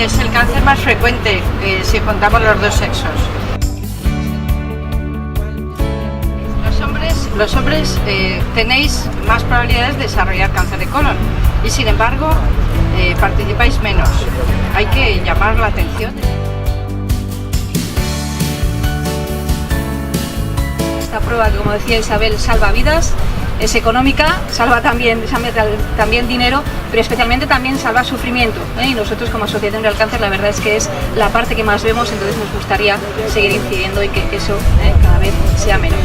Es el cáncer más frecuente si contamos los dos sexos. Los hombres tenéis más probabilidades de desarrollar cáncer de colon y sin embargo participáis menos. Hay que llamar la atención. Esta prueba, como decía Isabel, salva vidas, es económica, salva también dinero, pero especialmente también salva sufrimiento, ¿eh? Y nosotros como Asociación del Cáncer la verdad es que es la parte que más vemos, entonces nos gustaría seguir incidiendo y que eso cada vez sea menos.